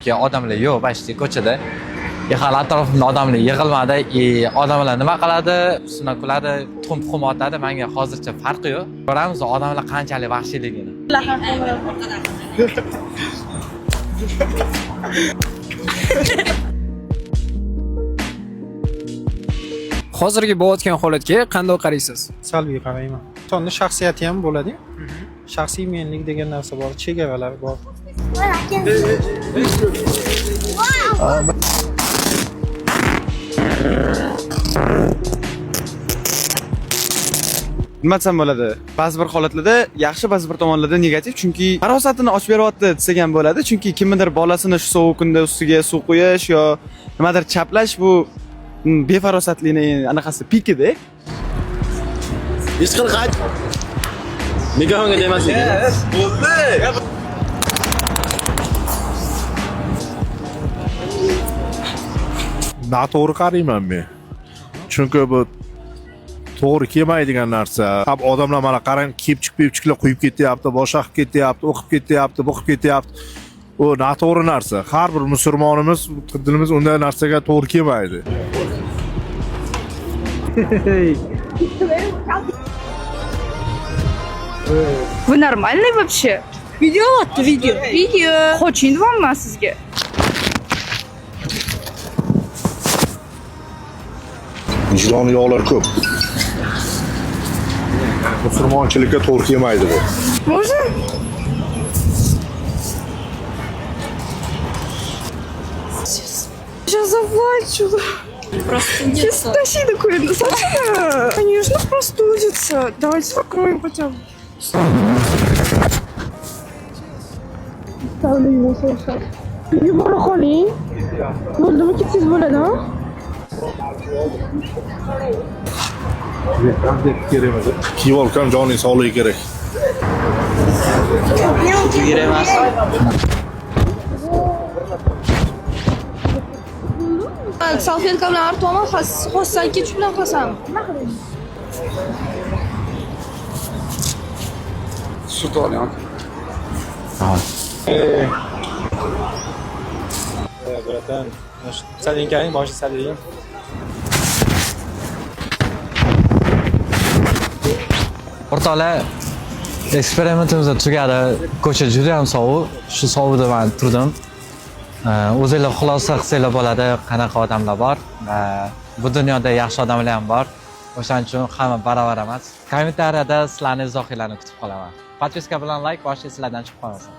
Odamlar yo'q, почти ko'chada. Hali atrofimda odamlar yig'ilmadi. Odamlar nima qiladi? Ustuna kuladi, tuxum otadi. Menga hozircha farqi yo'q. Ko'ramiz odamlar qanchalik vahshiyligini. Hozirgi bo'layotgan holatga qanday qaraysiz? Salbiy qarayman. Insonni shaxsiyati ham bo'ladi. Shaxsiy menlik degan narsa bor, chegaralar bor. Nima desam bo'ladi? Ba'zi bir holatlarda yaxshi, ba'zi bir tomonlarda negativ, chunki farosatini ochib beryapti degan bo'ladi. Chunki kimnidir bolasini shu sovuq kunda ustiga suv qo'yish yo nimadir chaplash bu befarosatlikni anaqasi pikida. Hech qanaqa mikrofonga demaslik. Bo'ldi. Noto'g'ri qarayman men. Chunki bu to'g'ri kelmaydigan narsa. Hab odamlar mana qarang, kiyib-chiqib quyib ketyapti, boshqa qilib ketyapti, o'qib ketyapti, o'qib ketyapti. U noto'g'ri narsa. Har bir musulmonimiz, dinimiz unday narsaga to'g'ri kelmaydi. Вы нормальный вообще? Video attı video. Video. Очень вам ben sizge. Vijdoni yog'lar ko'p. Musulmonchilikka to'g'ri kelmaydi bu. Можно? Сейчас заплачу. Сейчас тащи такое. Конечно, простудится. Давайте закроем хотя бы. Ставлю ему слушать. Yumara qoling. Bo'ldimi, ketsangiz bo'ladi, ha? Kiyib olsam joning sog'ligi kerak. Kerak emas. Salfetka bilan artaman, xossan ketish bilan qilsam. Sut olyapti. Bratan, salinkaning boshi saling. O'rtoqlar, eksperimentimiz tugadi. Ko'cha juda ham sovuq. Shu sovuqda men turdim. O'zingizlar xulosa qilsanglar bo'ladi, qanaqa odamlar bor. Bu dunyoda yaxshi odamlar ham bor. O'shaning uchun hamma barobar emas. Kommentariyada sizlarning izohinglarni kutib qolaman. Podpiska bilan like, boshqa sizlardan chiqib qolmasin.